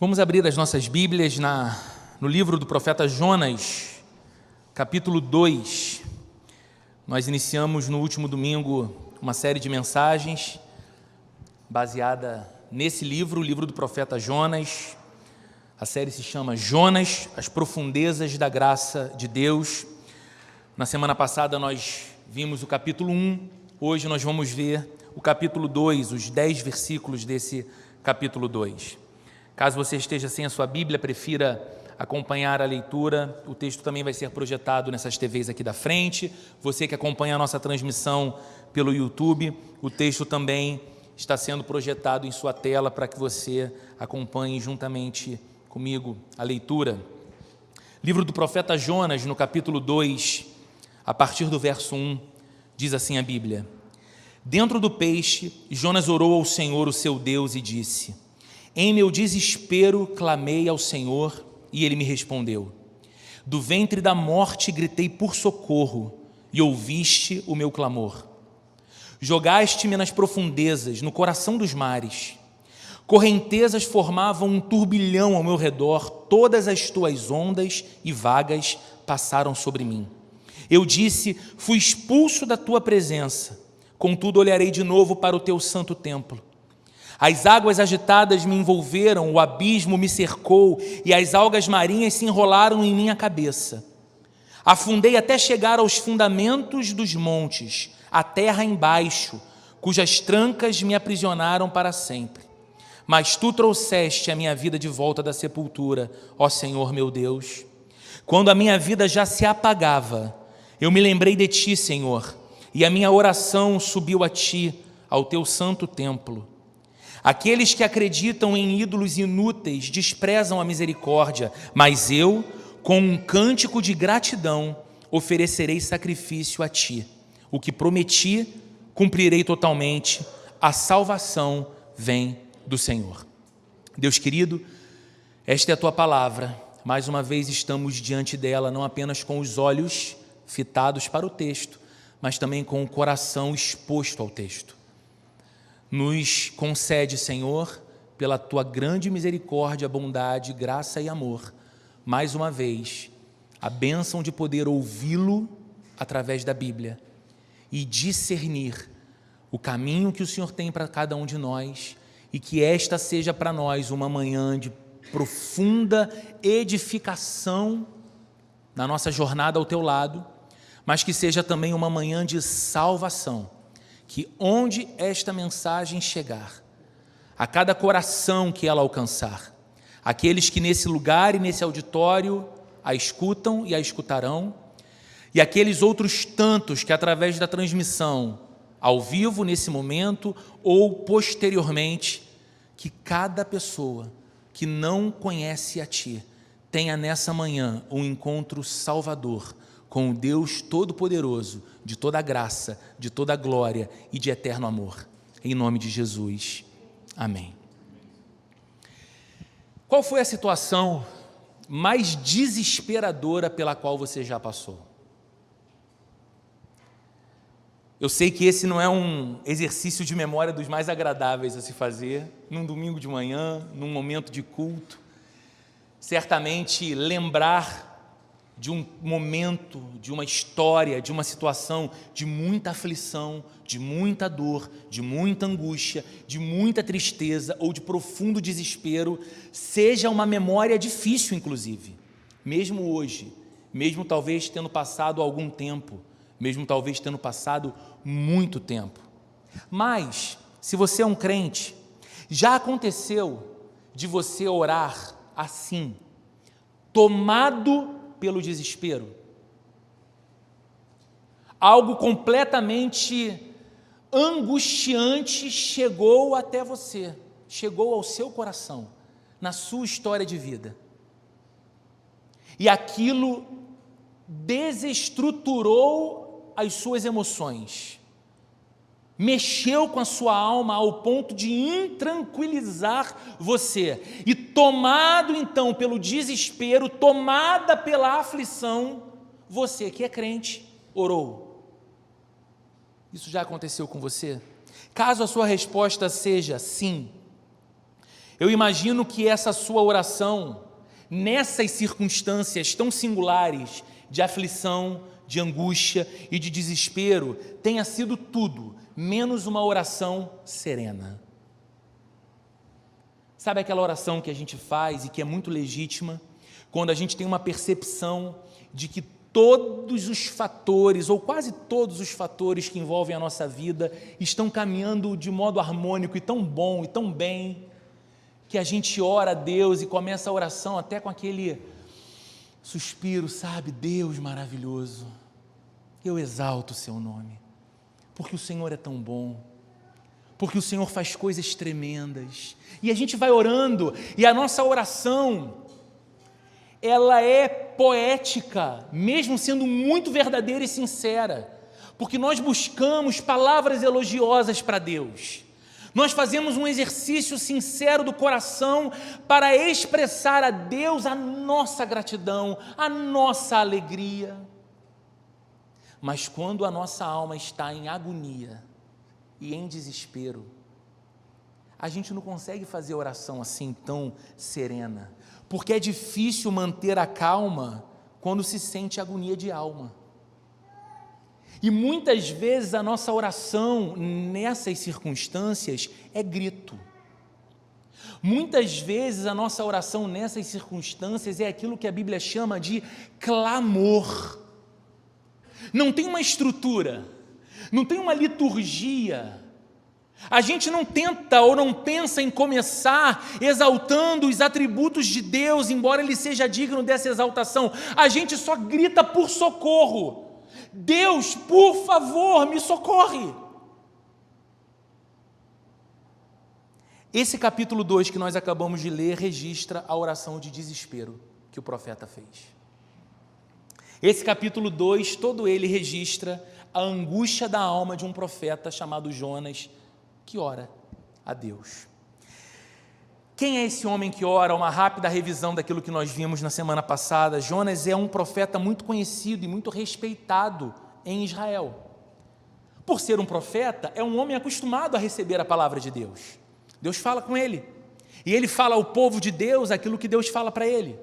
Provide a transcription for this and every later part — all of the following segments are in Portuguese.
Vamos abrir as nossas Bíblias no livro do profeta Jonas, capítulo 2. Nós iniciamos no último domingo uma série de mensagens baseada nesse livro, o livro do profeta Jonas. A série se chama Jonas, as profundezas da graça de Deus. Na semana passada nós vimos o capítulo 1, hoje nós vamos ver o capítulo 2, os 10 versículos desse capítulo 2. Caso você esteja sem a sua Bíblia, prefira acompanhar a leitura, o texto também vai ser projetado nessas TVs aqui da frente. Você que acompanha a nossa transmissão pelo YouTube, o texto também está sendo projetado em sua tela para que você acompanhe juntamente comigo a leitura. Livro do profeta Jonas, no capítulo 2, a partir do verso 1, diz assim a Bíblia: Dentro do peixe, Jonas orou ao Senhor, o seu Deus, e disse: Em meu desespero clamei ao Senhor, e Ele me respondeu. Do ventre da morte gritei por socorro, e ouviste o meu clamor. Jogaste-me nas profundezas, no coração dos mares. Correntezas formavam um turbilhão ao meu redor, todas as tuas ondas e vagas passaram sobre mim. Eu disse: fui expulso da tua presença, contudo olharei de novo para o teu santo templo. As águas agitadas me envolveram, o abismo me cercou e as algas marinhas se enrolaram em minha cabeça. Afundei até chegar aos fundamentos dos montes, a terra embaixo, cujas trancas me aprisionaram para sempre. Mas tu trouxeste a minha vida de volta da sepultura, ó Senhor meu Deus. Quando a minha vida já se apagava, eu me lembrei de ti, Senhor, e a minha oração subiu a ti, ao teu santo templo. Aqueles que acreditam em ídolos inúteis desprezam a misericórdia, mas eu, com um cântico de gratidão, oferecerei sacrifício a ti. O que prometi, cumprirei totalmente. A salvação vem do Senhor. Deus querido, esta é a tua palavra. Mais uma vez estamos diante dela, não apenas com os olhos fitados para o texto, mas também com o coração exposto ao texto. Nos concede, Senhor, pela tua grande misericórdia, bondade, graça e amor, mais uma vez, a bênção de poder ouvi-lo através da Bíblia e discernir o caminho que o Senhor tem para cada um de nós e que esta seja para nós uma manhã de profunda edificação na nossa jornada ao teu lado, mas que seja também uma manhã de salvação. Que onde esta mensagem chegar, a cada coração que ela alcançar, aqueles que nesse lugar e nesse auditório a escutam e a escutarão, e aqueles outros tantos que através da transmissão, ao vivo nesse momento ou posteriormente, que cada pessoa que não conhece a ti, tenha nessa manhã um encontro salvador com o Deus Todo-Poderoso, de toda a graça, de toda a glória e de eterno amor. Em nome de Jesus. Amém. Qual foi a situação mais desesperadora pela qual você já passou? Eu sei que esse não é um exercício de memória dos mais agradáveis a se fazer, num domingo de manhã, num momento de culto. Certamente lembrar de um momento, de uma história, de uma situação de muita aflição, de muita dor, de muita angústia, de muita tristeza ou de profundo desespero, seja uma memória difícil, inclusive, mesmo hoje, mesmo talvez tendo passado algum tempo, mesmo talvez tendo passado muito tempo. Mas, se você é um crente, já aconteceu de você orar assim, tomado pelo desespero? Algo completamente angustiante chegou até você, chegou ao seu coração, na sua história de vida. E aquilo desestruturou as suas emoções, mexeu com a sua alma ao ponto de intranquilizar você. E tomado então pelo desespero, tomada pela aflição, você que é crente, orou. Isso já aconteceu com você? Caso a sua resposta seja sim, Eu imagino que essa sua oração, nessas circunstâncias tão singulares de aflição, de angústia e de desespero, tenha sido tudo menos uma oração serena. Sabe aquela oração que a gente faz e que é muito legítima, quando a gente tem uma percepção de que todos os fatores, ou quase todos os fatores que envolvem a nossa vida, estão caminhando de modo harmônico e tão bom e tão bem, que a gente ora a Deus e começa a oração até com aquele suspiro, sabe? Deus maravilhoso, eu exalto o seu nome, porque o Senhor é tão bom, porque o Senhor faz coisas tremendas, e a gente vai orando, e a nossa oração, ela é poética, mesmo sendo muito verdadeira e sincera, porque nós buscamos palavras elogiosas para Deus, nós fazemos um exercício sincero do coração para expressar a Deus a nossa gratidão, a nossa alegria. Mas quando a nossa alma está em agonia e em desespero, a gente não consegue fazer oração assim tão serena, porque é difícil manter a calma quando se sente agonia de alma. E muitas vezes a nossa oração nessas circunstâncias é grito. Muitas vezes a nossa oração nessas circunstâncias é aquilo que a Bíblia chama de clamor. Não tem uma estrutura, não tem uma liturgia. A gente não tenta ou não pensa em começar exaltando os atributos de Deus, embora Ele seja digno dessa exaltação. A gente só grita por socorro. Deus, por favor, me socorre. Esse capítulo 2 que nós acabamos de ler registra a oração de desespero que o profeta fez. Esse capítulo 2, todo ele registra a angústia da alma de um profeta chamado Jonas, que ora a Deus. Quem é esse homem que ora? Uma rápida revisão daquilo que nós vimos na semana passada. Jonas é um profeta muito conhecido e muito respeitado em Israel. Por ser um profeta, é um homem acostumado a receber a palavra de Deus. Deus fala com ele, e ele fala ao povo de Deus aquilo que Deus fala para ele.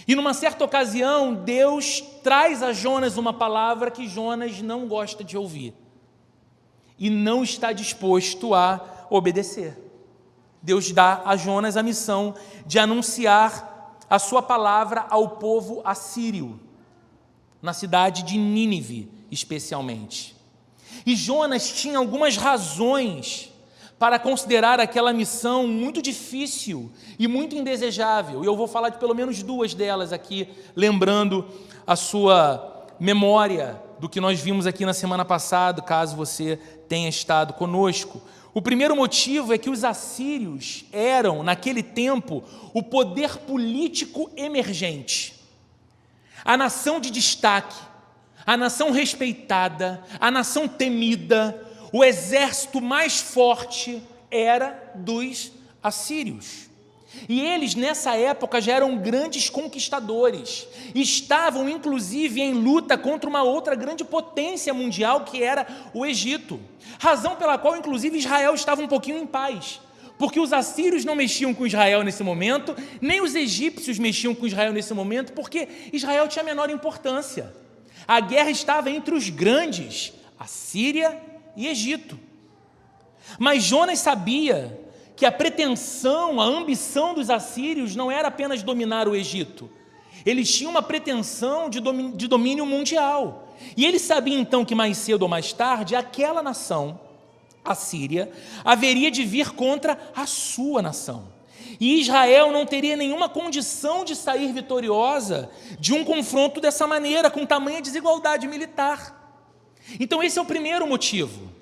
E numa certa ocasião, Deus traz a Jonas uma palavra que Jonas não gosta de ouvir, e não está disposto a obedecer. Deus dá a Jonas a missão de anunciar a sua palavra ao povo assírio, na cidade de Nínive, especialmente. E Jonas tinha algumas razões para considerar aquela missão muito difícil e muito indesejável. E eu vou falar de pelo menos duas delas aqui, lembrando a sua memória do que nós vimos aqui na semana passada, caso você tenha estado conosco. O primeiro motivo é que os assírios eram, naquele tempo, o poder político emergente, a nação de destaque, a nação respeitada, a nação temida, o exército mais forte era dos assírios. E eles, nessa época, já eram grandes conquistadores, estavam, inclusive, em luta contra uma outra grande potência mundial, que era o Egito, razão pela qual, inclusive, Israel estava um pouquinho em paz, porque os assírios não mexiam com Israel nesse momento, nem os egípcios mexiam com Israel nesse momento, porque Israel tinha menor importância. A guerra estava entre os grandes, a Síria e Egito. Mas Jonas sabia que a pretensão, a ambição dos assírios não era apenas dominar o Egito. Eles tinham uma pretensão de domínio mundial. E ele sabia então que mais cedo ou mais tarde, aquela nação, a Síria, haveria de vir contra a sua nação. E Israel não teria nenhuma condição de sair vitoriosa de um confronto dessa maneira, com tamanha desigualdade militar. Então esse é o primeiro motivo.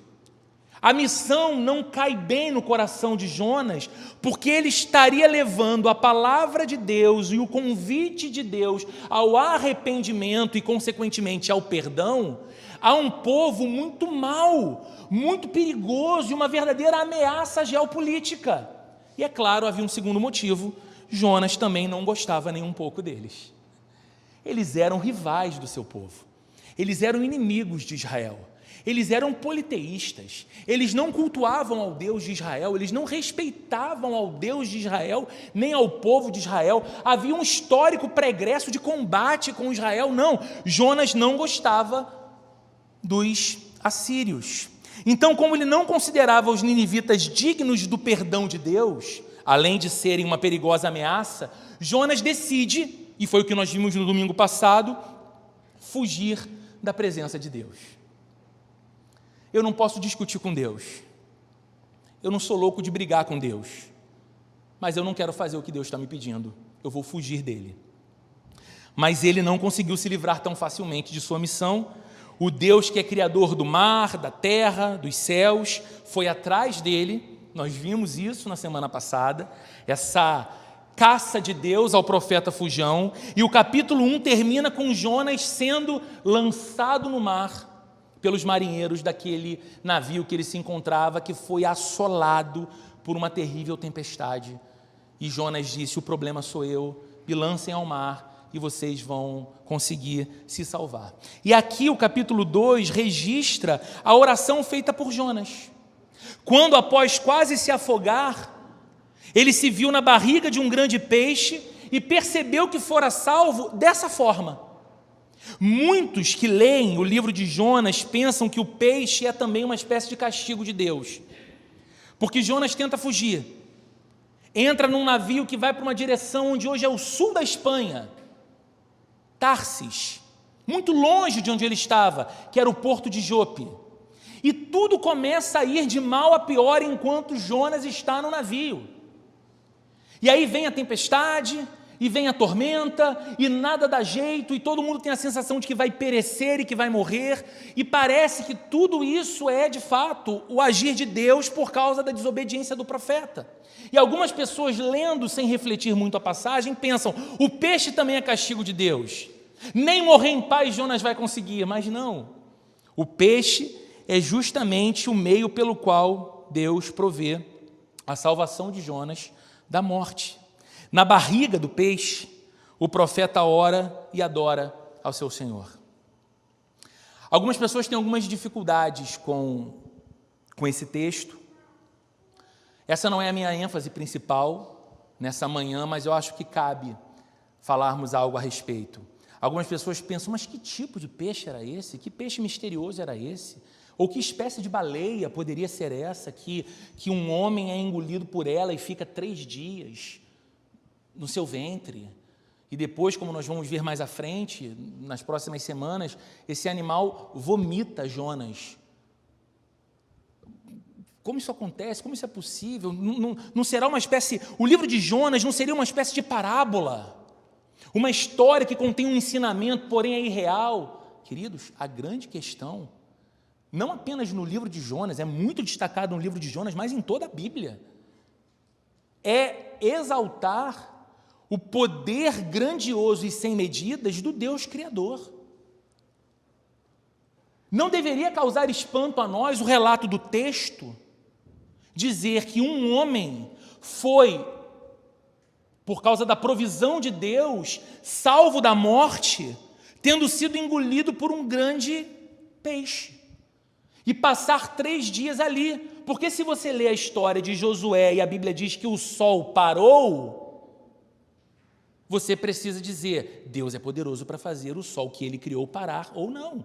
A missão não cai bem no coração de Jonas, porque ele estaria levando a palavra de Deus e o convite de Deus ao arrependimento e, consequentemente, ao perdão, a um povo muito mau, muito perigoso e uma verdadeira ameaça geopolítica. E, é claro, havia um segundo motivo: Jonas também não gostava nem um pouco deles. Eles eram rivais do seu povo, eles eram inimigos de Israel. Eles eram politeístas, eles não cultuavam ao Deus de Israel, eles não respeitavam ao Deus de Israel, nem ao povo de Israel. Havia um histórico pregresso de combate com Israel. Não, Jonas não gostava dos assírios. Então, como ele não considerava os ninivitas dignos do perdão de Deus, além de serem uma perigosa ameaça, Jonas decide, e foi o que nós vimos no domingo passado, fugir da presença de Deus. Eu não posso discutir com Deus, eu não sou louco de brigar com Deus, mas eu não quero fazer o que Deus está me pedindo, eu vou fugir dele. Mas ele não conseguiu se livrar tão facilmente de sua missão. O Deus que é criador do mar, da terra, dos céus, foi atrás dele. Nós vimos isso na semana passada, essa caça de Deus ao profeta fujão, e o capítulo 1 termina com Jonas sendo lançado no mar pelos marinheiros daquele navio que ele se encontrava, que foi assolado por uma terrível tempestade. E Jonas disse: o problema sou eu, me lancem ao mar e vocês vão conseguir se salvar. E aqui o capítulo 2 registra a oração feita por Jonas, quando após quase se afogar, ele se viu na barriga de um grande peixe e percebeu que fora salvo dessa forma. Muitos que leem o livro de Jonas pensam que o peixe é também uma espécie de castigo de Deus, porque Jonas tenta fugir, entra num navio que vai para uma direção onde hoje é o sul da Espanha, Tarsis, muito longe de onde ele estava, que era o porto de Jope, e tudo começa a ir de mal a pior enquanto Jonas está no navio. E aí vem a tempestade, e vem a tormenta, e nada dá jeito, e todo mundo tem a sensação de que vai perecer e que vai morrer, e parece que tudo isso é, de fato, o agir de Deus por causa da desobediência do profeta. E algumas pessoas, lendo sem refletir muito a passagem, pensam: o peixe também é castigo de Deus, nem morrer em paz Jonas vai conseguir. Mas não, o peixe é justamente o meio pelo qual Deus provê a salvação de Jonas da morte. Na barriga do peixe, o profeta ora e adora ao seu Senhor. Algumas pessoas têm algumas dificuldades com esse texto. Essa não é a minha ênfase principal nessa manhã, mas eu acho que cabe falarmos algo a respeito. Algumas pessoas pensam: mas que tipo de peixe era esse? Que peixe misterioso era esse? Ou que espécie de baleia poderia ser essa que um homem é engolido por ela e fica 3 dias no seu ventre, e depois, como nós vamos ver mais à frente, nas próximas semanas, esse animal vomita Jonas. Como isso acontece? Como isso é possível? Não será uma espécie... O livro de Jonas não seria uma espécie de parábola, uma história que contém um ensinamento, porém é irreal? Queridos, a grande questão, não apenas no livro de Jonas, é muito destacado no livro de Jonas, mas em toda a Bíblia, é exaltar o poder grandioso e sem medidas do Deus Criador. Não deveria causar espanto a nós o relato do texto dizer que um homem foi, por causa da provisão de Deus, salvo da morte, tendo sido engolido por um grande peixe, e passar 3 dias ali. Porque se você lê a história de Josué e a Bíblia diz que o sol parou, você precisa dizer: Deus é poderoso para fazer o sol que ele criou parar ou não.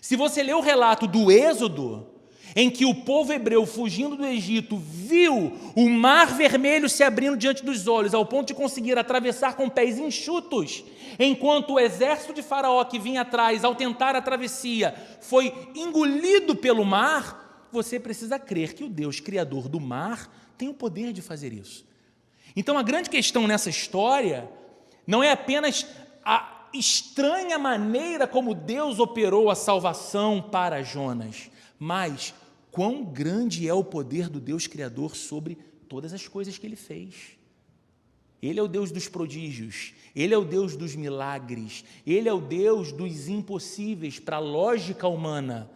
Se você lê o relato do Êxodo, em que o povo hebreu, fugindo do Egito, viu o mar vermelho se abrindo diante dos olhos, ao ponto de conseguir atravessar com pés enxutos, enquanto o exército de Faraó que vinha atrás, ao tentar a travessia, foi engolido pelo mar, você precisa crer que o Deus criador do mar tem o poder de fazer isso. Então, a grande questão nessa história não é apenas a estranha maneira como Deus operou a salvação para Jonas, mas quão grande é o poder do Deus Criador sobre todas as coisas que Ele fez. Ele é o Deus dos prodígios, Ele é o Deus dos milagres, Ele é o Deus dos impossíveis para a lógica humana,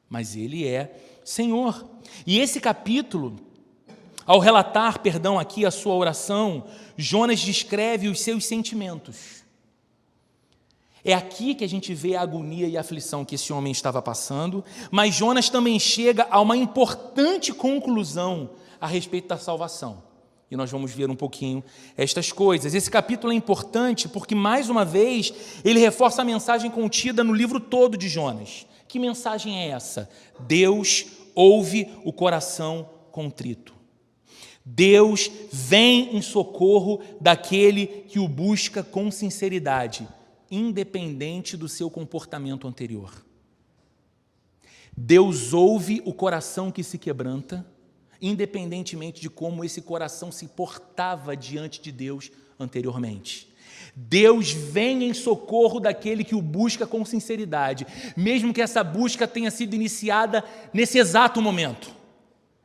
mas Ele é Senhor. E esse capítulo, ao relatar, aqui a sua oração, Jonas descreve os seus sentimentos. É aqui que a gente vê a agonia e a aflição que esse homem estava passando, mas Jonas também chega a uma importante conclusão a respeito da salvação. E nós vamos ver um pouquinho estas coisas. Esse capítulo é importante porque, mais uma vez, ele reforça a mensagem contida no livro todo de Jonas. Que mensagem é essa? Deus ouve o coração contrito. Deus vem em socorro daquele que o busca com sinceridade, independente do seu comportamento anterior. Deus ouve o coração que se quebranta, independentemente de como esse coração se portava diante de Deus anteriormente. Deus vem em socorro daquele que o busca com sinceridade, mesmo que essa busca tenha sido iniciada nesse exato momento.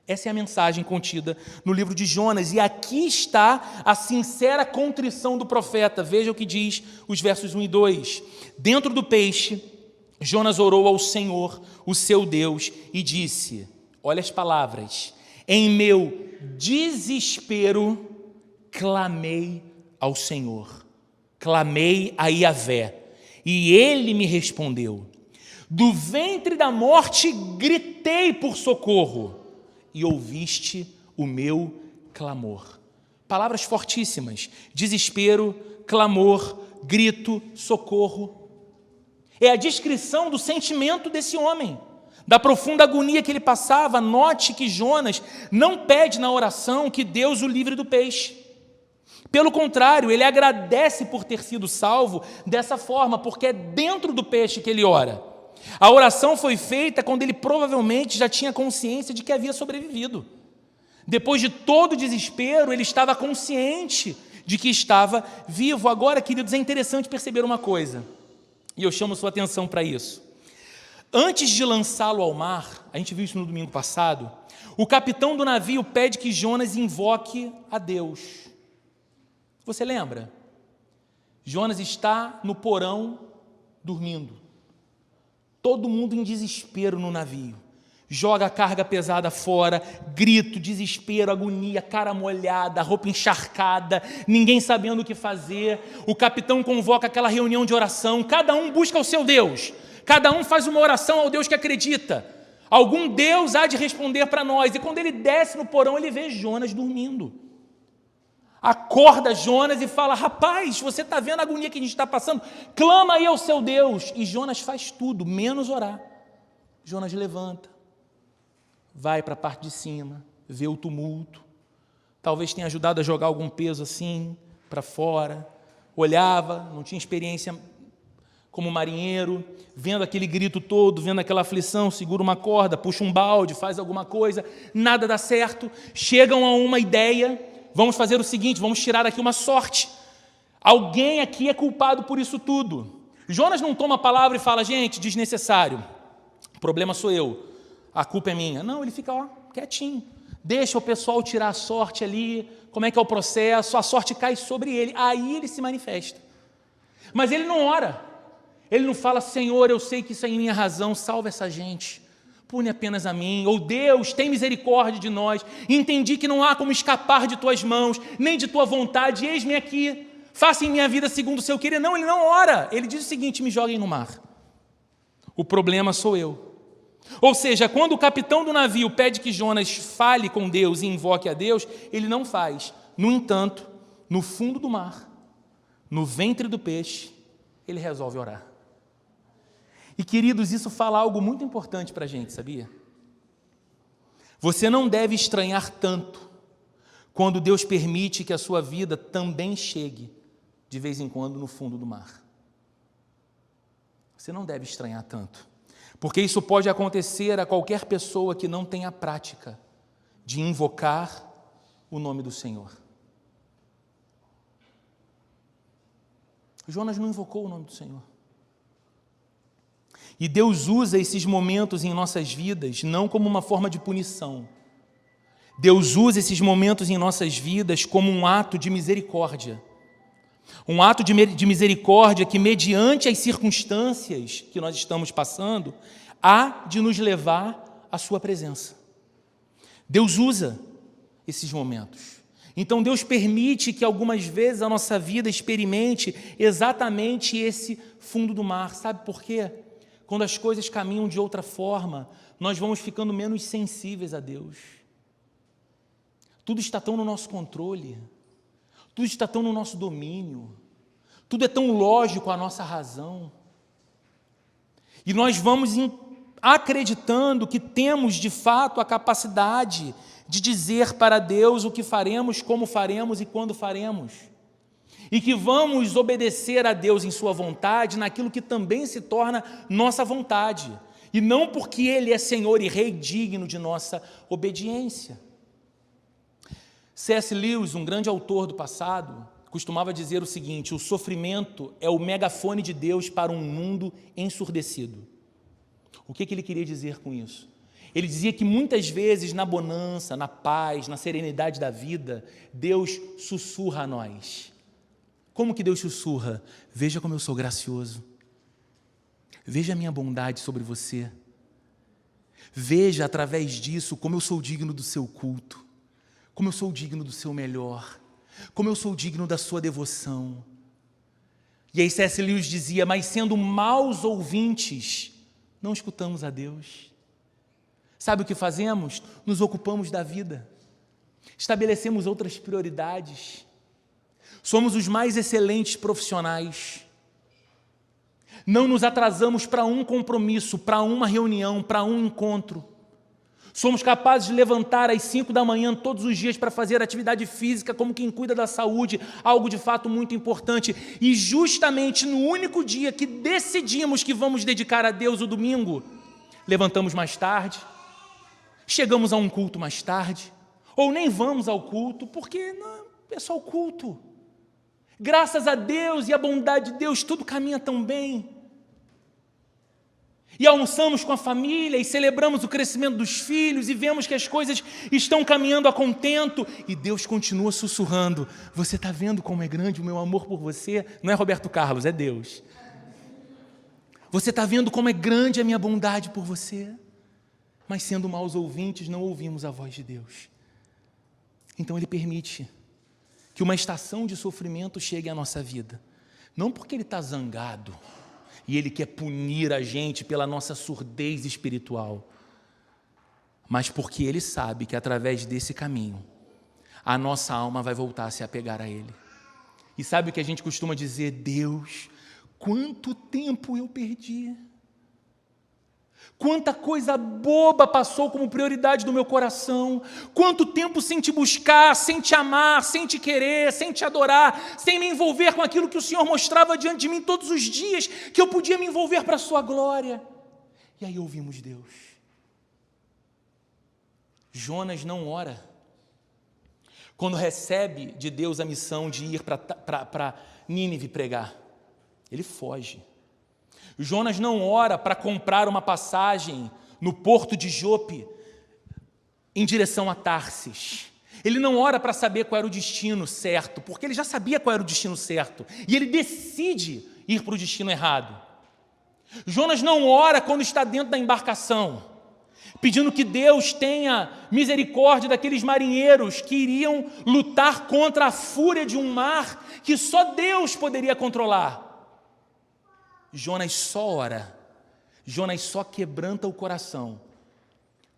Essa é a mensagem contida no livro de Jonas, e aqui está a sincera contrição do profeta. Veja o que diz os versos 1 e 2. Dentro do peixe, Jonas orou ao Senhor, o seu Deus, e disse, olha as palavras, em meu desespero clamei ao Senhor, clamei a Iavé, e ele me respondeu. Do ventre da morte gritei por socorro, e ouviste o meu clamor. Palavras fortíssimas, desespero, clamor, grito, socorro. É a descrição do sentimento desse homem, da profunda agonia que ele passava. Note que Jonas não pede na oração que Deus o livre do peixe. Pelo contrário, ele agradece por ter sido salvo dessa forma, porque é dentro do peixe que ele ora. A oração foi feita quando ele provavelmente já tinha consciência de que havia sobrevivido. Depois de todo o desespero, ele estava consciente de que estava vivo. Agora, queridos, é interessante perceber uma coisa, e eu chamo sua atenção para isso. Antes de lançá-lo ao mar, a gente viu isso no domingo passado, o capitão do navio pede que Jonas invoque a Deus. Você lembra? Jonas está no porão dormindo. Todo mundo em desespero no navio. Joga a carga pesada fora, grito, desespero, agonia, cara molhada, roupa encharcada, ninguém sabendo o que fazer. O capitão convoca aquela reunião de oração, cada um busca o seu Deus, cada um faz uma oração ao Deus que acredita. Algum Deus há de responder para nós. E quando ele desce no porão, ele vê Jonas dormindo. Acorda Jonas e fala, rapaz, você está vendo a agonia que a gente está passando? Clama aí ao seu Deus. E Jonas faz tudo, menos orar. Jonas levanta, vai para a parte de cima, vê o tumulto. Talvez tenha ajudado a jogar algum peso assim, para fora. Olhava, não tinha experiência como marinheiro, vendo aquele grito todo, vendo aquela aflição, segura uma corda, puxa um balde, faz alguma coisa, nada dá certo. Chegam a uma ideia. Vamos fazer o seguinte, vamos tirar aqui uma sorte. Alguém aqui é culpado por isso tudo. Jonas não toma a palavra e fala, gente, desnecessário. O problema sou eu. A culpa é minha. Não, ele fica quietinho. Deixa o pessoal tirar a sorte ali. Como é que é o processo? A sorte cai sobre ele. Aí ele se manifesta. Mas ele não ora. Ele não fala, Senhor, eu sei que isso é em minha razão, salva essa gente. Pune apenas a mim, ou Deus, tem misericórdia de nós, entendi que não há como escapar de tuas mãos, nem de tua vontade, eis-me aqui, faça em minha vida segundo o seu querer. Não, ele não ora, ele diz o seguinte, me joguem no mar, o problema sou eu. Ou seja, quando o capitão do navio pede que Jonas fale com Deus e invoque a Deus, ele não faz. No entanto, no fundo do mar, no ventre do peixe, ele resolve orar. E, queridos, isso fala algo muito importante para a gente, sabia? Você não deve estranhar tanto quando Deus permite que a sua vida também chegue, de vez em quando, no fundo do mar. Você não deve estranhar tanto, porque isso pode acontecer a qualquer pessoa que não tenha a prática de invocar o nome do Senhor. Jonas não invocou o nome do Senhor. E Deus usa esses momentos em nossas vidas não como uma forma de punição. Deus usa esses momentos em nossas vidas como um ato de misericórdia. Um ato de misericórdia que, mediante as circunstâncias que nós estamos passando, há de nos levar à sua presença. Deus usa esses momentos. Então Deus permite que algumas vezes a nossa vida experimente exatamente esse fundo do mar. Sabe por quê? Quando as coisas caminham de outra forma, nós vamos ficando menos sensíveis a Deus. Tudo está tão no nosso controle, tudo está tão no nosso domínio, tudo é tão lógico à nossa razão. E nós vamos acreditando que temos de fato a capacidade de dizer para Deus o que faremos, como faremos e quando faremos. E que vamos obedecer a Deus em sua vontade naquilo que também se torna nossa vontade. E não porque Ele é Senhor e Rei digno de nossa obediência. C.S. Lewis, um grande autor do passado, costumava dizer o seguinte: o sofrimento é o megafone de Deus para um mundo ensurdecido. O que ele queria dizer com isso? Ele dizia que muitas vezes na bonança, na paz, na serenidade da vida, Deus sussurra a nós. Como que Deus sussurra? Veja como eu sou gracioso. Veja a minha bondade sobre você. Veja através disso como eu sou digno do seu culto, como eu sou digno do seu melhor, como eu sou digno da sua devoção. E aí C.S. Lewis dizia: mas sendo maus ouvintes, não escutamos a Deus. Sabe o que fazemos? Nos ocupamos da vida, estabelecemos outras prioridades, somos os mais excelentes profissionais, não nos atrasamos para um compromisso, para uma reunião, para um encontro, somos capazes de levantar às 5 da manhã todos os dias para fazer atividade física como quem cuida da saúde, algo de fato muito importante, e justamente no único dia que decidimos que vamos dedicar a Deus o domingo, levantamos mais tarde, chegamos a um culto mais tarde, ou nem vamos ao culto, porque não, é só o culto. Graças a Deus e a bondade de Deus, tudo caminha tão bem. E almoçamos com a família, e celebramos o crescimento dos filhos, e vemos que as coisas estão caminhando a contento, e Deus continua sussurrando: você está vendo como é grande o meu amor por você? Não é Roberto Carlos, é Deus. Você está vendo como é grande a minha bondade por você? Mas sendo maus ouvintes, não ouvimos a voz de Deus. Então Ele permite que uma estação de sofrimento chegue à nossa vida, não porque Ele está zangado e Ele quer punir a gente pela nossa surdez espiritual, mas porque Ele sabe que através desse caminho a nossa alma vai voltar a se apegar a Ele. E sabe o que a gente costuma dizer? Deus, quanto tempo eu perdi, quanta coisa boba passou como prioridade do meu coração, quanto tempo sem te buscar, sem te amar, sem te querer, sem te adorar, sem me envolver com aquilo que o Senhor mostrava diante de mim todos os dias, que eu podia me envolver para a sua glória. E aí ouvimos Deus. Jonas não ora. Quando recebe de Deus a missão de ir para Nínive pregar, ele foge. Jonas não ora para comprar uma passagem no porto de Jope em direção a Tarsis. Ele não ora para saber qual era o destino certo, porque ele já sabia qual era o destino certo, e ele decide ir para o destino errado. Jonas não ora quando está dentro da embarcação, pedindo que Deus tenha misericórdia daqueles marinheiros que iriam lutar contra a fúria de um mar que só Deus poderia controlar. Jonas só ora, Jonas só quebranta o coração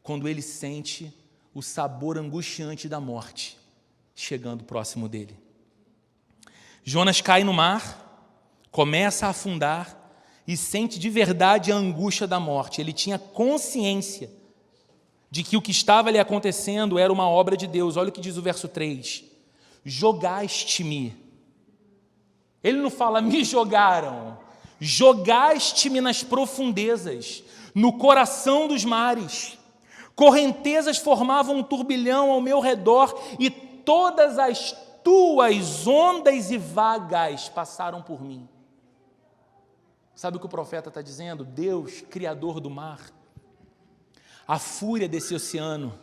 quando ele sente o sabor angustiante da morte chegando próximo dele. Jonas cai no mar, começa a afundar e sente de verdade a angústia da morte. Ele tinha consciência de que o que estava lhe acontecendo era uma obra de Deus. Olha o que diz o verso 3. Jogaste-me. Ele não fala, me jogaram. Jogaste-me nas profundezas, no coração dos mares. Correntezas formavam um turbilhão ao meu redor e todas as tuas ondas e vagas passaram por mim. Sabe o que o profeta está dizendo? Deus, criador do mar, a fúria desse oceano,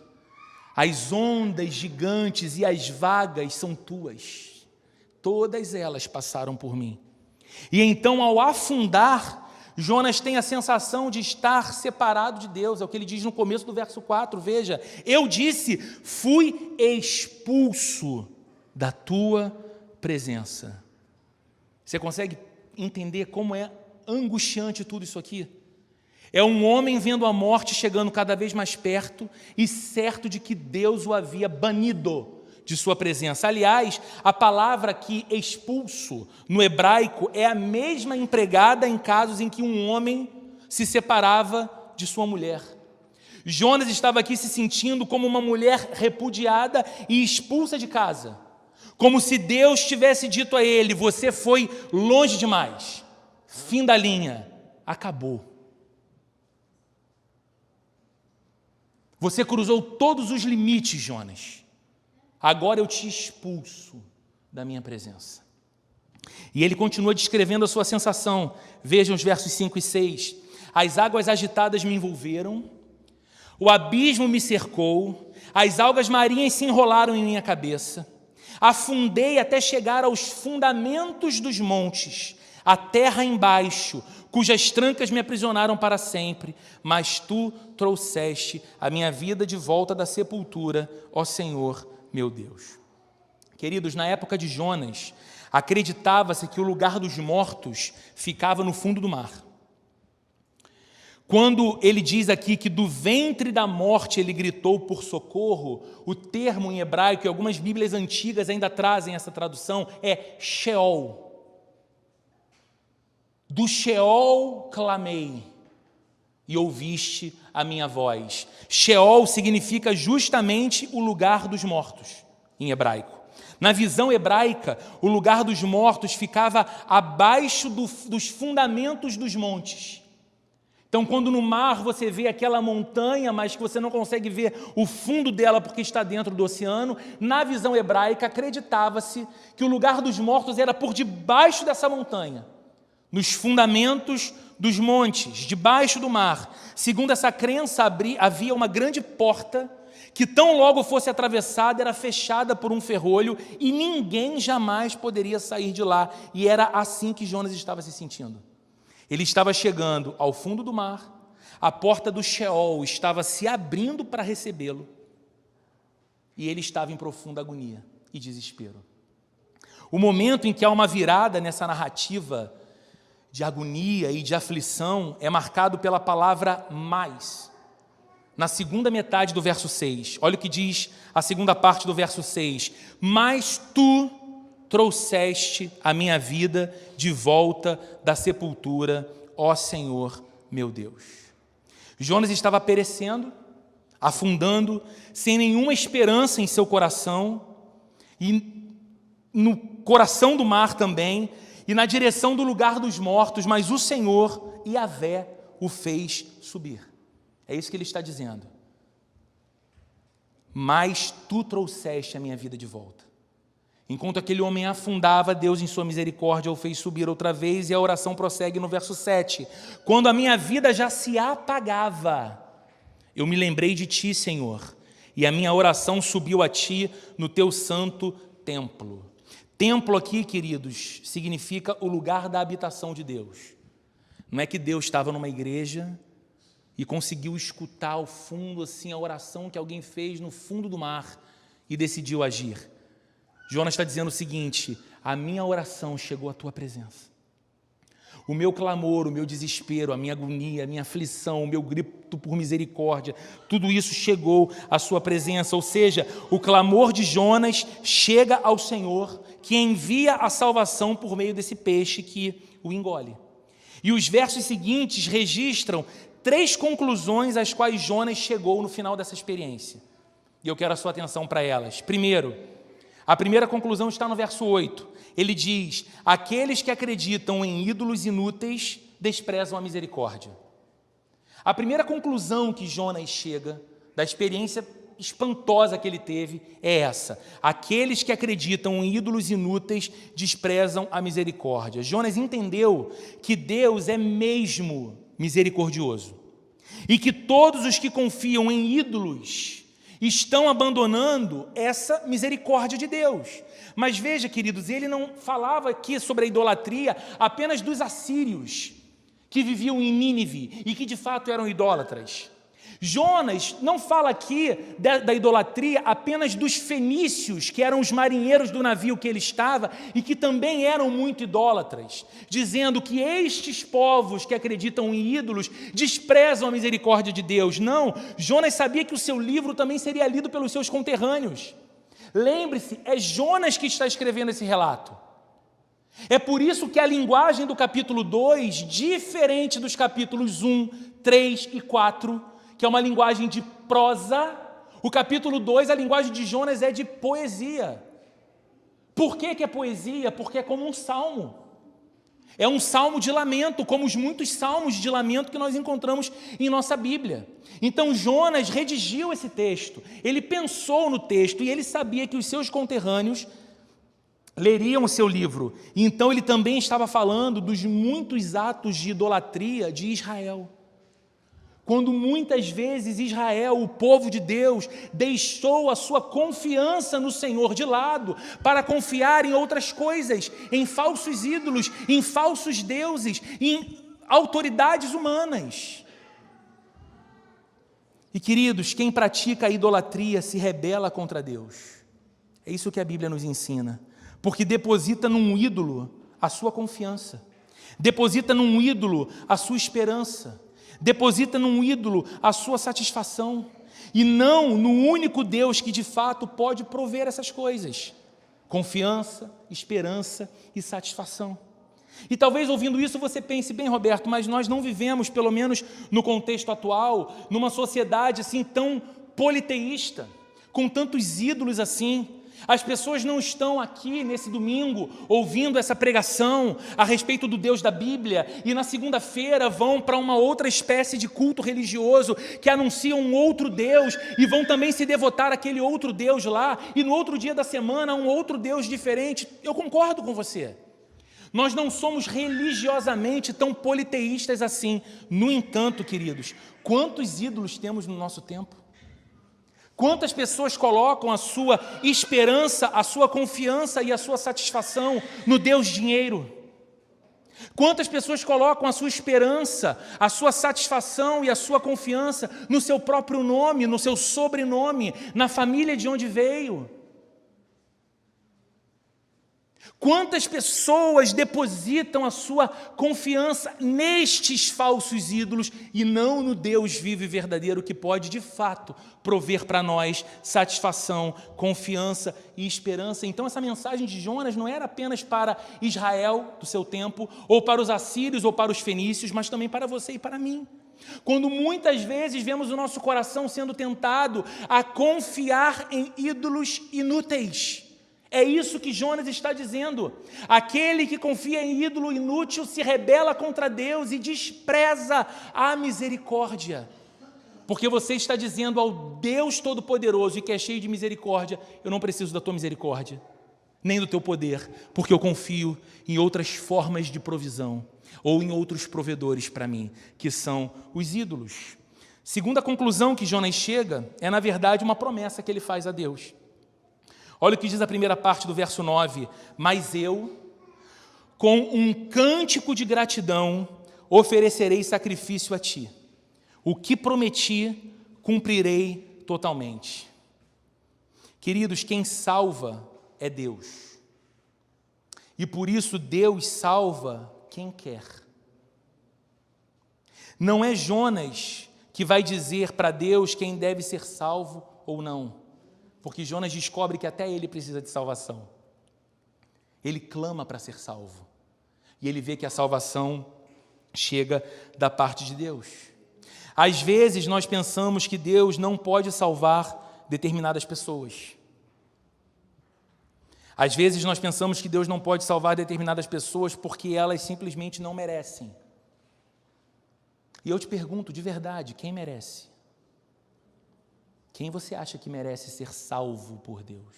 as ondas gigantes e as vagas são tuas. Todas elas passaram por mim. E então, ao afundar, Jonas tem a sensação de estar separado de Deus. É o que ele diz no começo do verso 4. Veja, eu disse, fui expulso da tua presença. Você consegue entender como é angustiante tudo isso aqui? É um homem vendo a morte chegando cada vez mais perto e certo de que Deus o havia banido de sua presença. Aliás, a palavra aqui, expulso, no hebraico, é a mesma empregada em casos em que um homem se separava de sua mulher. Jonas estava aqui se sentindo como uma mulher repudiada e expulsa de casa, como se Deus tivesse dito a ele: você foi longe demais, fim da linha, acabou. Você cruzou todos os limites, Jonas. Agora eu te expulso da minha presença. E ele continua descrevendo a sua sensação. Vejam os versos 5 e 6. As águas agitadas me envolveram, o abismo me cercou, as algas marinhas se enrolaram em minha cabeça. Afundei até chegar aos fundamentos dos montes, a terra embaixo, cujas trancas me aprisionaram para sempre, mas tu trouxeste a minha vida de volta da sepultura, ó Senhor, meu Deus. Queridos, na época de Jonas, acreditava-se que o lugar dos mortos ficava no fundo do mar. Quando ele diz aqui que do ventre da morte ele gritou por socorro, o termo em hebraico, e algumas bíblias antigas ainda trazem essa tradução, é Sheol. Do Sheol clamei e ouviste a minha voz. Sheol significa justamente o lugar dos mortos, em hebraico. Na visão hebraica, o lugar dos mortos ficava abaixo dos fundamentos dos montes. Então, quando no mar você vê aquela montanha, mas que você não consegue ver o fundo dela porque está dentro do oceano, na visão hebraica acreditava-se que o lugar dos mortos era por debaixo dessa montanha, nos fundamentos dos montes, debaixo do mar. Segundo essa crença, havia uma grande porta que, tão logo fosse atravessada, era fechada por um ferrolho e ninguém jamais poderia sair de lá. E era assim que Jonas estava se sentindo. Ele estava chegando ao fundo do mar, a porta do Sheol estava se abrindo para recebê-lo e ele estava em profunda agonia e desespero. O momento em que há uma virada nessa narrativa de agonia e de aflição é marcado pela palavra mais. Na segunda metade do verso 6, olha o que diz a segunda parte do verso 6. Mas tu trouxeste a minha vida de volta da sepultura, ó Senhor, meu Deus. Jonas estava perecendo, afundando, sem nenhuma esperança em seu coração, e no coração do mar também, e na direção do lugar dos mortos, mas o Senhor, Yahvé, o fez subir. É isso que ele está dizendo. Mas tu trouxeste a minha vida de volta. Enquanto aquele homem afundava, Deus, em sua misericórdia, o fez subir outra vez, e a oração prossegue no verso 7. Quando a minha vida já se apagava, eu me lembrei de ti, Senhor, e a minha oração subiu a ti no teu santo templo. Templo aqui, queridos, significa o lugar da habitação de Deus. Não é que Deus estava numa igreja e conseguiu escutar ao fundo assim a oração que alguém fez no fundo do mar e decidiu agir. Jonas está dizendo o seguinte: a minha oração chegou à tua presença. O meu clamor, o meu desespero, a minha agonia, a minha aflição, o meu grito por misericórdia, tudo isso chegou à sua presença. Ou seja, o clamor de Jonas chega ao Senhor, que envia a salvação por meio desse peixe que o engole. E os versos seguintes registram 3 conclusões às quais Jonas chegou no final dessa experiência. E eu quero a sua atenção para elas. Primeiro, a primeira conclusão está no verso 8. Ele diz: aqueles que acreditam em ídolos inúteis desprezam a misericórdia. A primeira conclusão que Jonas chega da experiência espantosa que ele teve é essa: aqueles que acreditam em ídolos inúteis desprezam a misericórdia. Jonas entendeu que Deus é mesmo misericordioso e que todos os que confiam em ídolos estão abandonando essa misericórdia de Deus. Mas veja, queridos, ele não falava aqui sobre a idolatria apenas dos assírios, que viviam em Nínive e que de fato eram idólatras. Jonas não fala aqui da idolatria apenas dos fenícios, que eram os marinheiros do navio que ele estava e que também eram muito idólatras, dizendo que estes povos que acreditam em ídolos desprezam a misericórdia de Deus. Não, Jonas sabia que o seu livro também seria lido pelos seus conterrâneos. Lembre-se, é Jonas que está escrevendo esse relato. É por isso que a linguagem do capítulo 2, diferente dos capítulos 1, 3 e 4, que é uma linguagem de prosa, o capítulo 2, a linguagem de Jonas é de poesia. Por que é poesia? Porque é como um salmo. É um salmo de lamento, como os muitos salmos de lamento que nós encontramos em nossa Bíblia. Então Jonas redigiu esse texto, ele pensou no texto e ele sabia que os seus conterrâneos leriam o seu livro. E então ele também estava falando dos muitos atos de idolatria de Israel. Quando muitas vezes Israel, o povo de Deus, deixou a sua confiança no Senhor de lado para confiar em outras coisas, em falsos ídolos, em falsos deuses, em autoridades humanas. E queridos, quem pratica a idolatria se rebela contra Deus. É isso que a Bíblia nos ensina. Porque deposita num ídolo a sua confiança, deposita num ídolo a sua esperança, deposita num ídolo a sua satisfação, e não no único Deus que de fato pode prover essas coisas: confiança, esperança e satisfação. E talvez ouvindo isso você pense, bem, Roberto, mas nós não vivemos, pelo menos no contexto atual, numa sociedade assim tão politeísta, com tantos ídolos assim. As pessoas não estão aqui nesse domingo ouvindo essa pregação a respeito do Deus da Bíblia e na segunda-feira vão para uma outra espécie de culto religioso que anuncia um outro Deus e vão também se devotar àquele outro Deus lá e no outro dia da semana um outro Deus diferente. Eu concordo com você. Nós não somos religiosamente tão politeístas assim. No entanto, queridos, quantos ídolos temos no nosso tempo? Quantas pessoas colocam a sua esperança, a sua confiança e a sua satisfação no Deus dinheiro? Quantas pessoas colocam a sua esperança, a sua satisfação e a sua confiança no seu próprio nome, no seu sobrenome, na família de onde veio? Quantas pessoas depositam a sua confiança nestes falsos ídolos e não no Deus vivo e verdadeiro que pode, de fato, prover para nós satisfação, confiança e esperança? Então, essa mensagem de Jonas não era apenas para Israel do seu tempo, ou para os assírios ou para os fenícios, mas também para você e para mim. Quando muitas vezes vemos o nosso coração sendo tentado a confiar em ídolos inúteis, é isso que Jonas está dizendo. Aquele que confia em ídolo inútil se rebela contra Deus e despreza a misericórdia. Porque você está dizendo ao Deus Todo-Poderoso e que é cheio de misericórdia: eu não preciso da tua misericórdia, nem do teu poder, porque eu confio em outras formas de provisão, ou em outros provedores para mim, que são os ídolos. Segunda conclusão que Jonas chega é, na verdade, uma promessa que ele faz a Deus. Olha o que diz a primeira parte do verso 9. Mas eu, com um cântico de gratidão, oferecerei sacrifício a ti. O que prometi, cumprirei totalmente. Queridos, quem salva é Deus. E por isso Deus salva quem quer. Não é Jonas que vai dizer para Deus quem deve ser salvo ou não. Porque Jonas descobre que até ele precisa de salvação. Ele clama para ser salvo. E ele vê que a salvação chega da parte de Deus. Às vezes nós pensamos que Deus não pode salvar determinadas pessoas. Às vezes nós pensamos que Deus não pode salvar determinadas pessoas porque elas simplesmente não merecem. E eu te pergunto, de verdade, quem merece? Quem você acha que merece ser salvo por Deus?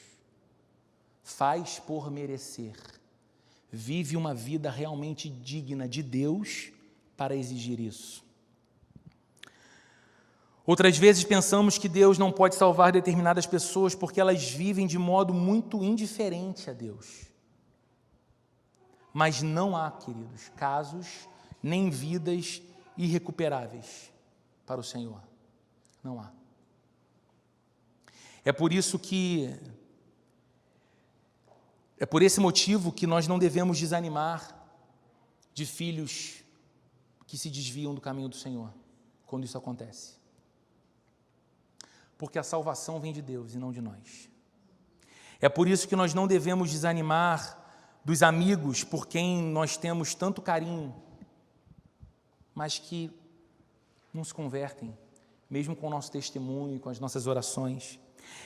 Faz por merecer. Vive uma vida realmente digna de Deus para exigir isso. Outras vezes pensamos que Deus não pode salvar determinadas pessoas porque elas vivem de modo muito indiferente a Deus. Mas não há, queridos, casos nem vidas irrecuperáveis para o Senhor. Não há. É por esse motivo que nós não devemos desanimar de filhos que se desviam do caminho do Senhor, quando isso acontece. Porque a salvação vem de Deus e não de nós. É por isso que nós não devemos desanimar dos amigos por quem nós temos tanto carinho, mas que não se convertem, mesmo com o nosso testemunho e com as nossas orações.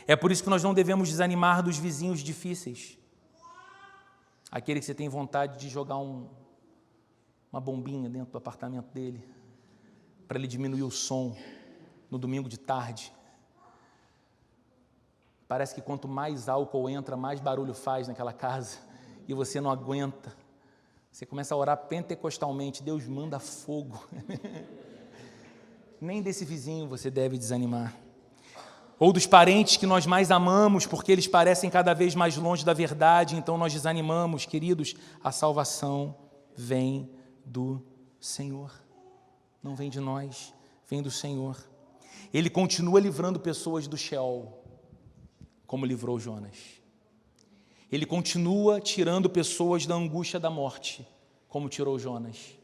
É por isso que nós não devemos desanimar dos vizinhos difíceis, aquele que você tem vontade de jogar uma bombinha dentro do apartamento dele, para ele diminuir o som no domingo de tarde. Parece que quanto mais álcool entra, mais barulho faz naquela casa, e você não aguenta. Você começa a orar pentecostalmente, Deus manda fogo. Nem desse vizinho você deve desanimar. Ou dos parentes que nós mais amamos, porque eles parecem cada vez mais longe da verdade, então nós desanimamos. Queridos, a salvação vem do Senhor. Não vem de nós, vem do Senhor. Ele continua livrando pessoas do Sheol, como livrou Jonas. Ele continua tirando pessoas da angústia da morte, como tirou Jonas.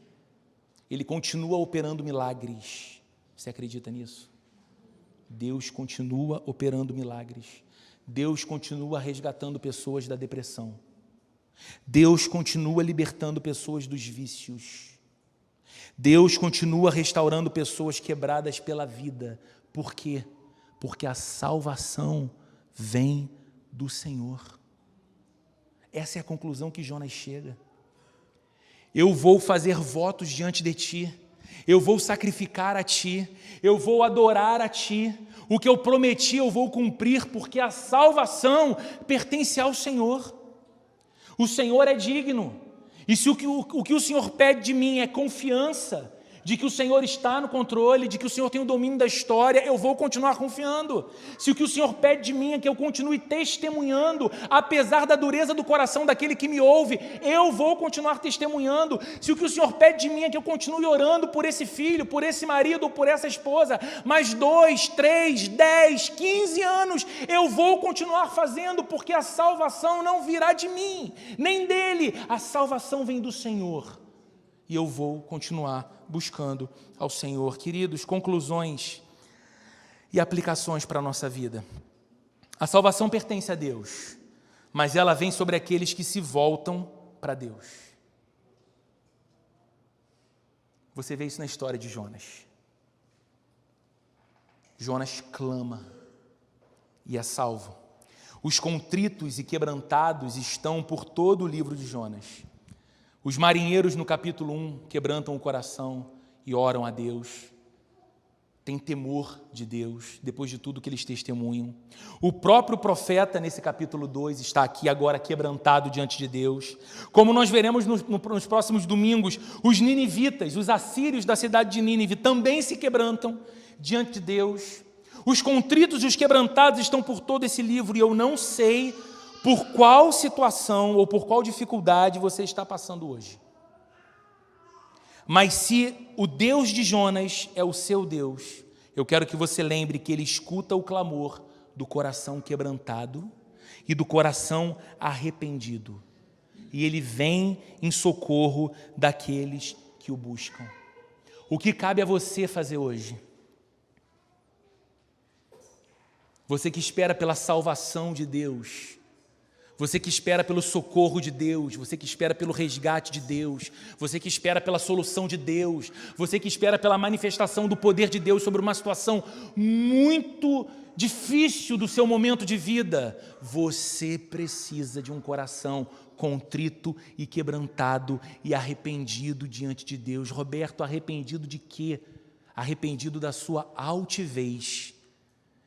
Ele continua operando milagres. Você acredita nisso? Deus continua operando milagres. Deus continua resgatando pessoas da depressão. Deus continua libertando pessoas dos vícios. Deus continua restaurando pessoas quebradas pela vida. Por quê? Porque a salvação vem do Senhor. Essa é a conclusão que Jonas chega. Eu vou fazer votos diante de ti. Eu vou sacrificar a ti, eu vou adorar a ti, o que eu prometi eu vou cumprir, porque a salvação pertence ao Senhor. O Senhor é digno, e se o que o Senhor pede de mim é confiança, de que o Senhor está no controle, de que o Senhor tem o domínio da história, eu vou continuar confiando. Se o que o Senhor pede de mim é que eu continue testemunhando, apesar da dureza do coração daquele que me ouve, eu vou continuar testemunhando. Se o que o Senhor pede de mim é que eu continue orando por esse filho, por esse marido ou por essa esposa, mais 2, 3, 10, 15 anos, eu vou continuar fazendo, porque a salvação não virá de mim, nem dele, a salvação vem do Senhor. E eu vou continuar buscando ao Senhor. Queridos, conclusões e aplicações para a nossa vida. A salvação pertence a Deus, mas ela vem sobre aqueles que se voltam para Deus. Você vê isso na história de Jonas. Jonas clama e é salvo. Os contritos e quebrantados estão por todo o livro de Jonas. Os marinheiros, no capítulo 1, quebrantam o coração e oram a Deus. Têm temor de Deus, depois de tudo que eles testemunham. O próprio profeta, nesse capítulo 2, está aqui agora quebrantado diante de Deus. Como nós veremos nos próximos domingos, os ninivitas, os assírios da cidade de Nínive, também se quebrantam diante de Deus. Os contritos e os quebrantados estão por todo esse livro, e eu não sei por qual situação ou por qual dificuldade você está passando hoje. Mas se o Deus de Jonas é o seu Deus, eu quero que você lembre que Ele escuta o clamor do coração quebrantado e do coração arrependido. E Ele vem em socorro daqueles que o buscam. O que cabe a você fazer hoje? Você que espera pela salvação de Deus, você que espera pelo socorro de Deus, você que espera pelo resgate de Deus, você que espera pela solução de Deus, você que espera pela manifestação do poder de Deus sobre uma situação muito difícil do seu momento de vida, você precisa de um coração contrito e quebrantado e arrependido diante de Deus. Roberto, arrependido de quê? Arrependido da sua altivez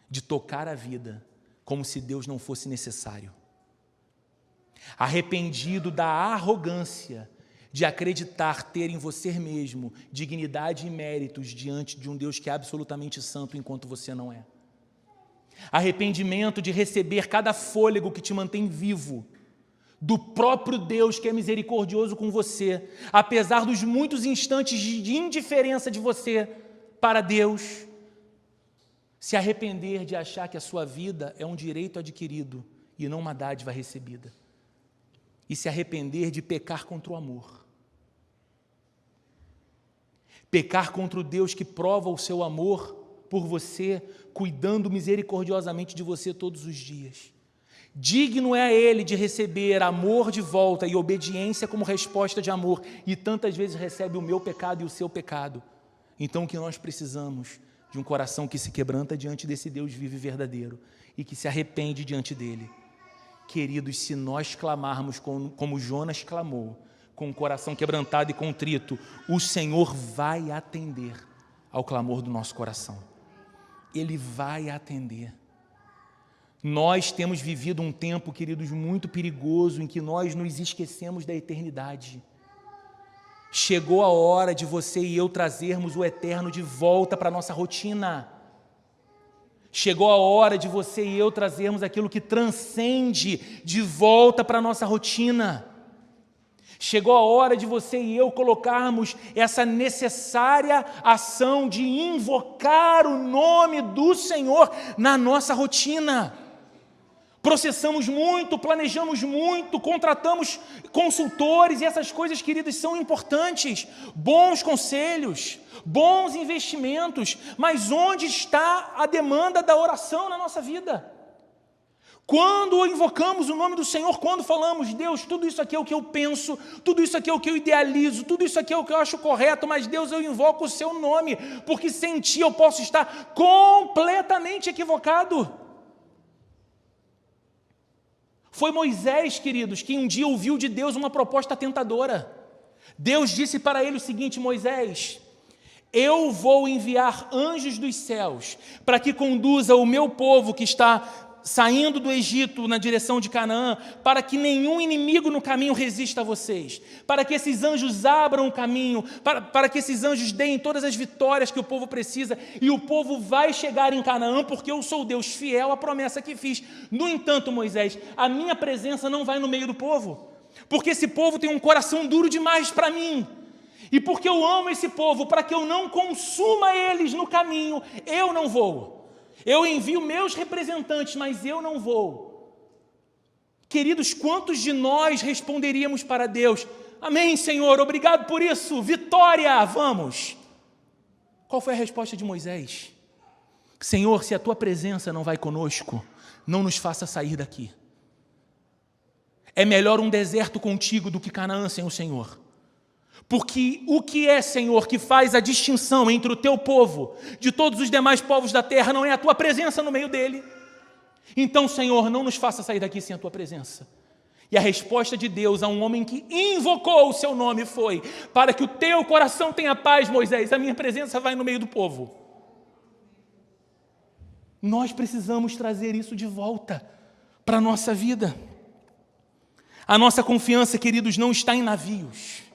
de tocar a vida como se Deus não fosse necessário. Arrependido da arrogância de acreditar ter em você mesmo dignidade e méritos diante de um Deus que é absolutamente santo enquanto você não é. Arrependimento de receber cada fôlego que te mantém vivo do próprio Deus que é misericordioso com você, apesar dos muitos instantes de indiferença de você para Deus. Se arrepender de achar que a sua vida é um direito adquirido e não uma dádiva recebida. E se arrepender de pecar contra o amor. Pecar contra o Deus que prova o seu amor por você, cuidando misericordiosamente de você todos os dias. Digno é a Ele de receber amor de volta e obediência como resposta de amor, e tantas vezes recebe o meu pecado e o seu pecado. Então o que nós precisamos? De um coração que se quebranta diante desse Deus vivo e verdadeiro, e que se arrepende diante dele. Queridos, se nós clamarmos como Jonas clamou, com o coração quebrantado e contrito, o Senhor vai atender ao clamor do nosso coração. Ele vai atender. Nós temos vivido um tempo, queridos, muito perigoso, em que nós nos esquecemos da eternidade. Chegou a hora de você e eu trazermos o eterno de volta para a nossa rotina. Chegou a hora de você e eu trazermos aquilo que transcende de volta para a nossa rotina. Chegou a hora de você e eu colocarmos essa necessária ação de invocar o nome do Senhor na nossa rotina. Processamos muito, planejamos muito, contratamos consultores e essas coisas, queridas, são importantes. Bons conselhos, bons investimentos, mas onde está a demanda da oração na nossa vida? Quando invocamos o nome do Senhor, quando falamos, Deus, tudo isso aqui é o que eu penso, tudo isso aqui é o que eu idealizo, tudo isso aqui é o que eu acho correto, mas Deus, eu invoco o seu nome, porque sem ti eu posso estar completamente equivocado. Foi Moisés, queridos, que um dia ouviu de Deus uma proposta tentadora. Deus disse para ele o seguinte: Moisés, eu vou enviar anjos dos céus para que conduza o meu povo que está saindo do Egito na direção de Canaã, para que nenhum inimigo no caminho resista a vocês, para que esses anjos abram o caminho, para que esses anjos deem todas as vitórias que o povo precisa, e o povo vai chegar em Canaã, porque eu sou Deus fiel à promessa que fiz. No entanto, Moisés, a minha presença não vai no meio do povo, porque esse povo tem um coração duro demais para mim, e porque eu amo esse povo, para que eu não consuma eles no caminho, eu não vou. Eu envio meus representantes, mas eu não vou. Queridos, quantos de nós responderíamos para Deus: amém, Senhor, obrigado por isso, vitória, vamos. Qual foi a resposta de Moisés? Senhor, se a tua presença não vai conosco, não nos faça sair daqui. É melhor um deserto contigo do que Canaã sem o Senhor. Porque o que é, Senhor, que faz a distinção entre o teu povo de todos os demais povos da terra não é a tua presença no meio dele. Então, Senhor, não nos faça sair daqui sem a tua presença. E a resposta de Deus a um homem que invocou o seu nome foi: para que o teu coração tenha paz, Moisés, a minha presença vai no meio do povo. Nós precisamos trazer isso de volta para a nossa vida. A nossa confiança, queridos, não está em navios.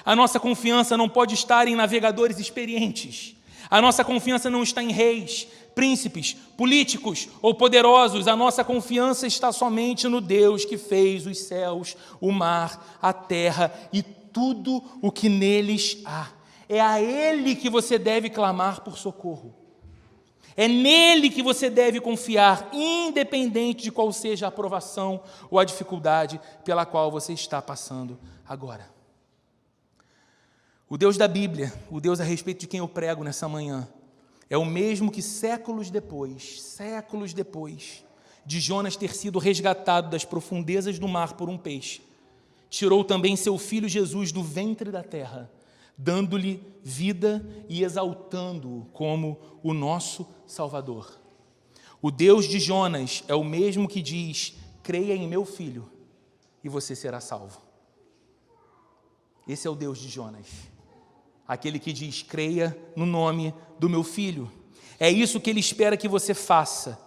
A nossa confiança não pode estar em navegadores experientes. A nossa confiança não está em reis, príncipes, políticos ou poderosos. A nossa confiança está somente no Deus que fez os céus, o mar, a terra e tudo o que neles há. É a Ele que você deve clamar por socorro. É nele que você deve confiar, independente de qual seja a provação ou a dificuldade pela qual você está passando agora. O Deus da Bíblia, o Deus a respeito de quem eu prego nessa manhã, é o mesmo que séculos depois de Jonas ter sido resgatado das profundezas do mar por um peixe, tirou também seu filho Jesus do ventre da terra, dando-lhe vida e exaltando-o como o nosso Salvador. O Deus de Jonas é o mesmo que diz: creia em meu filho e você será salvo. Esse é o Deus de Jonas. Aquele que diz: creia no nome do meu filho. É isso que ele espera que você faça,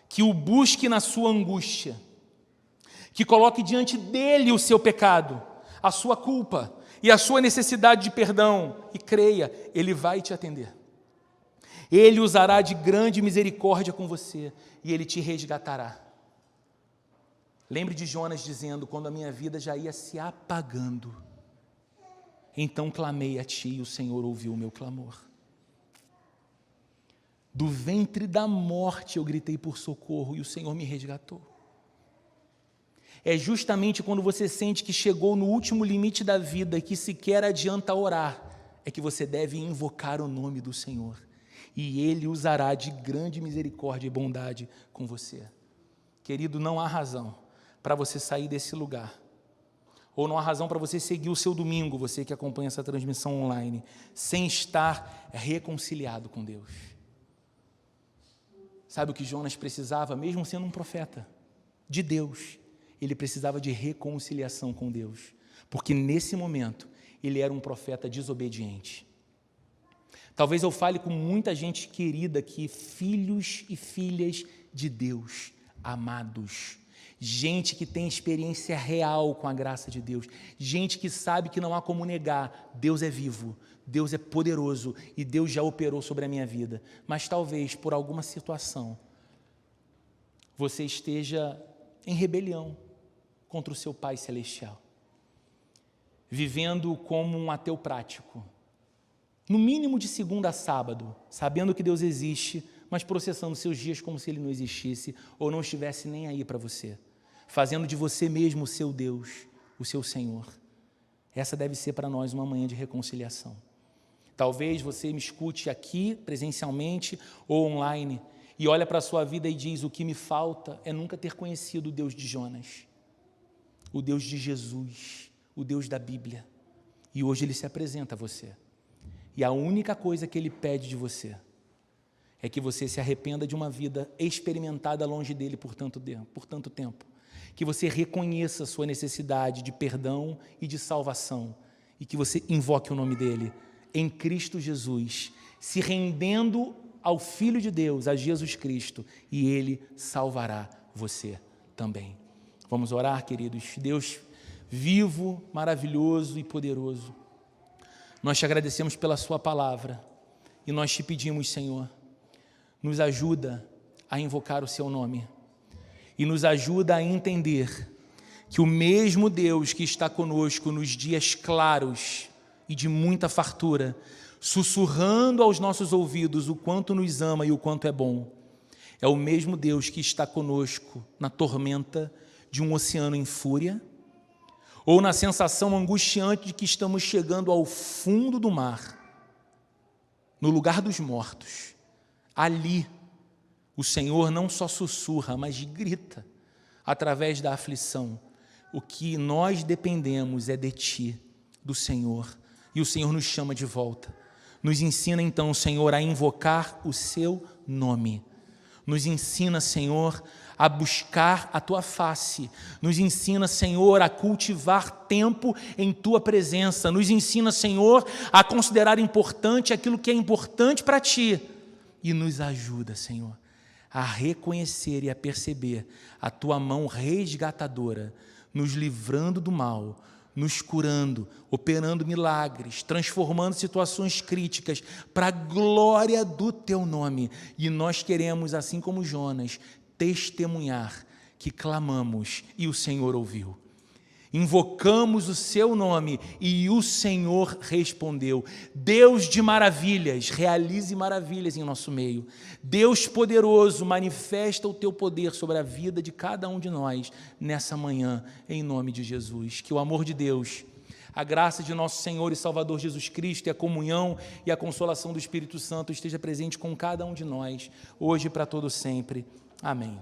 que o busque na sua angústia, que coloque diante dele o seu pecado, a sua culpa e a sua necessidade de perdão, e creia, ele vai te atender. Ele usará de grande misericórdia com você e ele te resgatará. Lembre de Jonas dizendo: quando a minha vida já ia se apagando, então clamei a ti e o Senhor ouviu o meu clamor. Do ventre da morte eu gritei por socorro e o Senhor me resgatou. É justamente quando você sente que chegou no último limite da vida e que sequer adianta orar, é que você deve invocar o nome do Senhor. E Ele usará de grande misericórdia e bondade com você. Querido, não há razão para você sair desse lugar. Ou não há razão para você seguir o seu domingo, você que acompanha essa transmissão online, sem estar reconciliado com Deus. Sabe o que Jonas precisava, mesmo sendo um profeta de Deus? Ele precisava de reconciliação com Deus, porque nesse momento ele era um profeta desobediente. Talvez eu fale com muita gente querida aqui, filhos e filhas de Deus, amados, gente que tem experiência real com a graça de Deus, gente que sabe que não há como negar, Deus é vivo, Deus é poderoso e Deus já operou sobre a minha vida, mas talvez por alguma situação você esteja em rebelião contra o seu Pai Celestial, vivendo como um ateu prático, no mínimo de segunda a sábado, sabendo que Deus existe, mas processando seus dias como se Ele não existisse ou não estivesse nem aí para você, fazendo de você mesmo o seu Deus, o seu Senhor. Essa deve ser para nós uma manhã de reconciliação. Talvez você me escute aqui presencialmente ou online e olha para a sua vida e diz: o que me falta é nunca ter conhecido o Deus de Jonas, o Deus de Jesus, o Deus da Bíblia. E hoje Ele se apresenta a você. E a única coisa que Ele pede de você é que você se arrependa de uma vida experimentada longe dEle por tanto tempo. Que você reconheça a sua necessidade de perdão e de salvação. E que você invoque o nome dEle em Cristo Jesus, se rendendo ao Filho de Deus, a Jesus Cristo, e Ele salvará você também. Vamos orar, queridos. Deus vivo, maravilhoso e poderoso, nós te agradecemos pela sua palavra e nós te pedimos, Senhor, nos ajuda a invocar o seu nome e nos ajuda a entender que o mesmo Deus que está conosco nos dias claros e de muita fartura, sussurrando aos nossos ouvidos o quanto nos ama e o quanto é bom, é o mesmo Deus que está conosco na tormenta de um oceano em fúria, ou na sensação angustiante de que estamos chegando ao fundo do mar, no lugar dos mortos. Ali, o Senhor não só sussurra, mas grita através da aflição. O que nós dependemos é de Ti, do Senhor, e o Senhor nos chama de volta. Nos ensina então, Senhor, a invocar o Seu nome. Nos ensina, Senhor, a buscar a Tua face. Nos ensina, Senhor, a cultivar tempo em Tua presença. Nos ensina, Senhor, a considerar importante aquilo que é importante para Ti. E nos ajuda, Senhor, a reconhecer e a perceber a Tua mão resgatadora, nos livrando do mal, nos curando, operando milagres, transformando situações críticas para a glória do Teu nome. E nós queremos, assim como Jonas, testemunhar que clamamos e o Senhor ouviu. Invocamos o Seu nome e o Senhor respondeu. Deus de maravilhas, realize maravilhas em nosso meio. Deus poderoso, manifesta o Teu poder sobre a vida de cada um de nós nessa manhã, em nome de Jesus. Que o amor de Deus, a graça de nosso Senhor e Salvador Jesus Cristo e a comunhão e a consolação do Espírito Santo esteja presente com cada um de nós, hoje e para todo sempre. Amém.